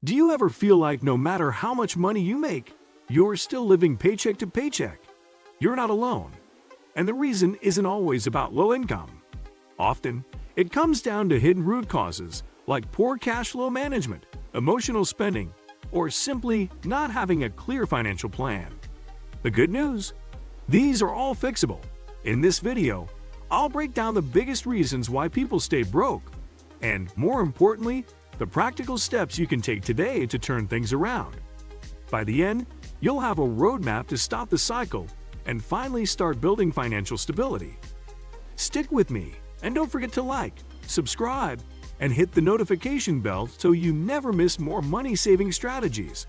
Do you ever feel like no matter how much money you make, you're still living paycheck to paycheck? You're not alone. And the reason isn't always about low income. Often, it comes down to hidden root causes like poor cash flow management, emotional spending, or simply not having a clear financial plan. The good news? These are all fixable. In this video, I'll break down the biggest reasons why people stay broke, and more importantly, the practical steps you can take today to turn things around. By the end, you'll have a roadmap to stop the cycle and finally start building financial stability. Stick with me, and don't forget to like, subscribe, and hit the notification bell so you never miss more money-saving strategies.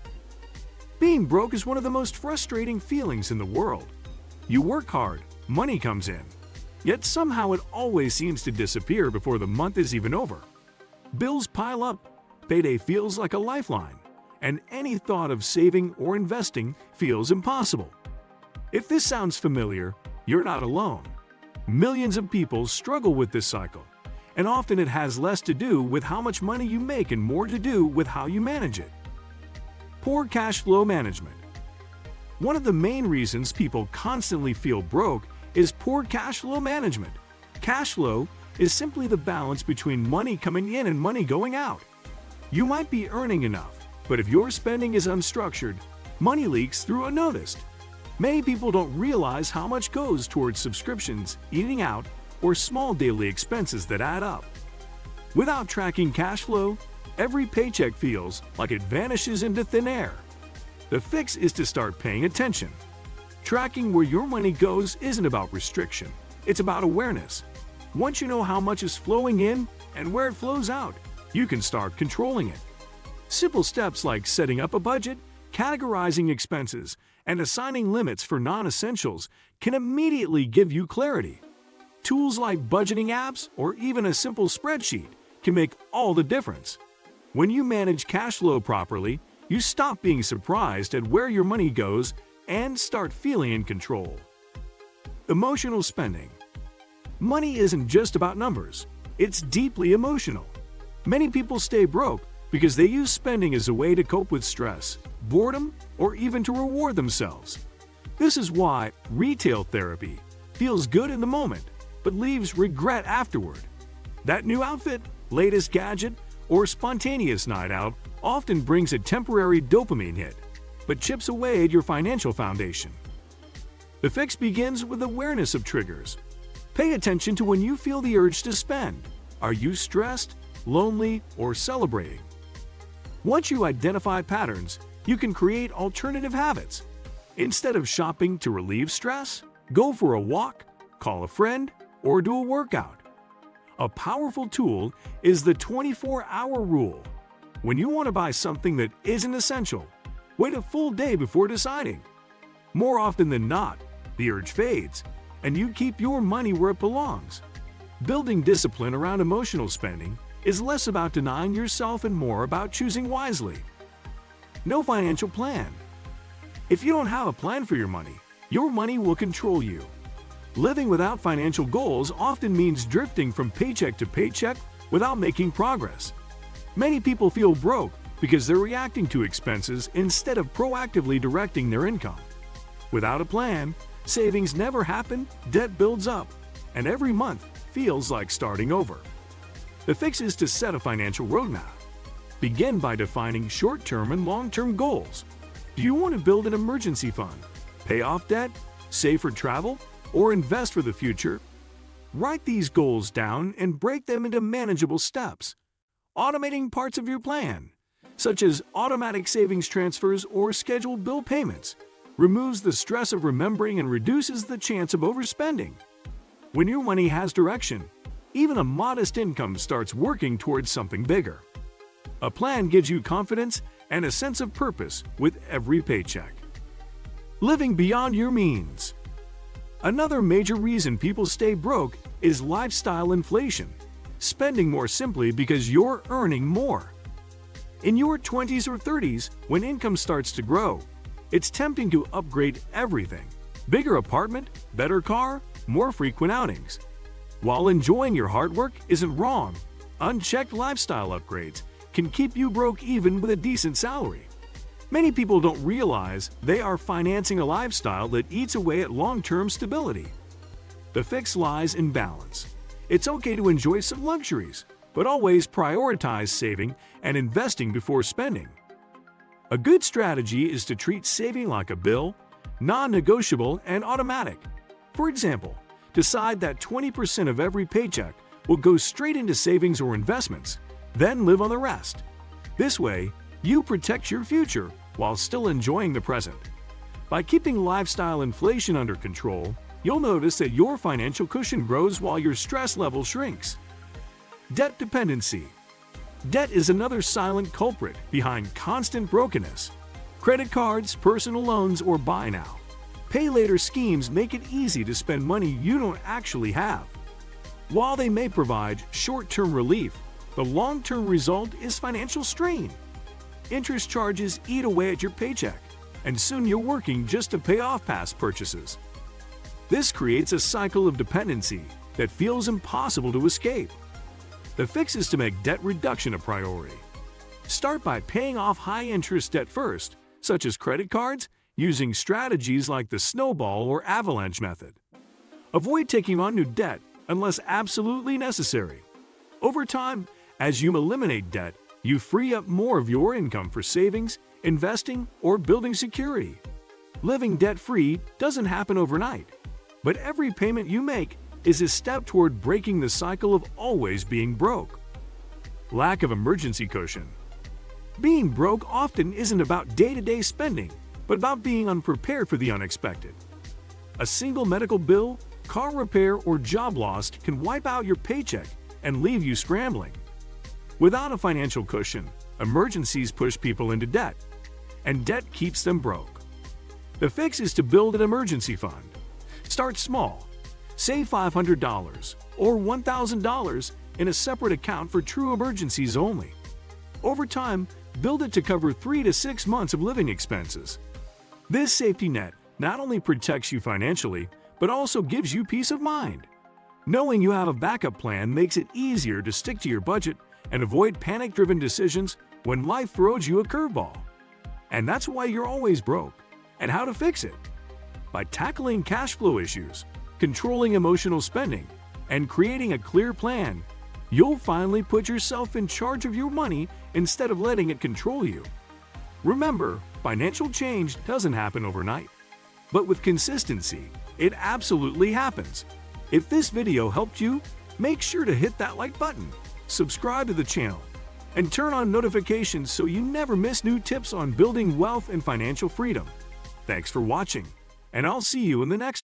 Being broke is one of the most frustrating feelings in the world. You work hard, money comes in, yet somehow it always seems to disappear before the month is even over. Bills pile up, payday feels like a lifeline, and any thought of saving or investing feels impossible. If this sounds familiar, you're not alone. Millions of people struggle with this cycle, and often it has less to do with how much money you make and more to do with how you manage it. Poor cash flow management. One of the main reasons people constantly feel broke is poor cash flow management. Cash flow is simply the balance between money coming in and money going out. You might be earning enough, but if your spending is unstructured, money leaks through unnoticed. Many people don't realize how much goes towards subscriptions, eating out, or small daily expenses that add up. Without tracking cash flow, every paycheck feels like it vanishes into thin air. The fix is to start paying attention. Tracking where your money goes isn't about restriction, it's about awareness. Once you know how much is flowing in and where it flows out, you can start controlling it. Simple steps like setting up a budget, categorizing expenses, and assigning limits for non-essentials can immediately give you clarity. Tools like budgeting apps or even a simple spreadsheet can make all the difference. When you manage cash flow properly, you stop being surprised at where your money goes and start feeling in control. Emotional spending. Money isn't just about numbers, it's deeply emotional. Many people stay broke because they use spending as a way to cope with stress, boredom, or even to reward themselves. This is why retail therapy feels good in the moment, but leaves regret afterward. That new outfit, latest gadget, or spontaneous night out often brings a temporary dopamine hit, but chips away at your financial foundation. The fix begins with awareness of triggers. Pay attention to when you feel the urge to spend. Are you stressed, lonely, or celebrating? Once you identify patterns, you can create alternative habits. Instead of shopping to relieve stress, go for a walk, call a friend, or do a workout. A powerful tool is the 24-hour rule. When you want to buy something that isn't essential, wait a full day before deciding. More often than not, the urge fades, and you keep your money where it belongs. Building discipline around emotional spending is less about denying yourself and more about choosing wisely. No financial plan. If you don't have a plan for your money will control you. Living without financial goals often means drifting from paycheck to paycheck without making progress. Many people feel broke because they're reacting to expenses instead of proactively directing their income. Without a plan, savings never happen, debt builds up, and every month feels like starting over. The fix is to set a financial roadmap. Begin by defining short-term and long-term goals. Do you want to build an emergency fund, pay off debt, save for travel, or invest for the future? Write these goals down and break them into manageable steps. Automating parts of your plan, such as automatic savings transfers or scheduled bill payments, removes the stress of remembering and reduces the chance of overspending. When your money has direction, even a modest income starts working towards something bigger. A plan gives you confidence and a sense of purpose with every paycheck. Living beyond your means. Another major reason people stay broke is lifestyle inflation, spending more simply because you're earning more. In your 20s or 30s, when income starts to grow, it's tempting to upgrade everything. Bigger apartment, better car, more frequent outings. While enjoying your hard work isn't wrong, unchecked lifestyle upgrades can keep you broke even with a decent salary. Many people don't realize they are financing a lifestyle that eats away at long-term stability. The fix lies in balance. It's okay to enjoy some luxuries, but always prioritize saving and investing before spending. A good strategy is to treat saving like a bill, non-negotiable and automatic. For example, decide that 20% of every paycheck will go straight into savings or investments, then live on the rest. This way, you protect your future while still enjoying the present. By keeping lifestyle inflation under control, you'll notice that your financial cushion grows while your stress level shrinks. Debt dependency. Debt is another silent culprit behind constant brokenness. Credit cards, personal loans, or buy now, pay later schemes make it easy to spend money you don't actually have. While they may provide short-term relief, the long-term result is financial strain. Interest charges eat away at your paycheck, and soon you're working just to pay off past purchases. This creates a cycle of dependency that feels impossible to escape. The fix is to make debt reduction a priority. Start by paying off high-interest debt first, such as credit cards, using strategies like the snowball or avalanche method. Avoid taking on new debt unless absolutely necessary. Over time, as you eliminate debt, you free up more of your income for savings, investing, or building security. Living debt-free doesn't happen overnight, but every payment you make is a step toward breaking the cycle of always being broke. Lack of emergency cushion. Being broke often isn't about day-to-day spending, but about being unprepared for the unexpected. A single medical bill, car repair, or job loss can wipe out your paycheck and leave you scrambling. Without a financial cushion, emergencies push people into debt, and debt keeps them broke. The fix is to build an emergency fund. Start small. Save $500 or $1,000 in a separate account for true emergencies only. Over time, build it to cover 3 to 6 months of living expenses. This safety net not only protects you financially, but also gives you peace of mind. Knowing you have a backup plan makes it easier to stick to your budget and avoid panic-driven decisions when life throws you a curveball. And that's why you're always broke. And how to fix it? By tackling cash flow issues, controlling emotional spending, and creating a clear plan, you'll finally put yourself in charge of your money instead of letting it control you. Remember, financial change doesn't happen overnight, but with consistency, it absolutely happens. If this video helped you, make sure to hit that like button, subscribe to the channel, and turn on notifications so you never miss new tips on building wealth and financial freedom. Thanks for watching, and I'll see you in the next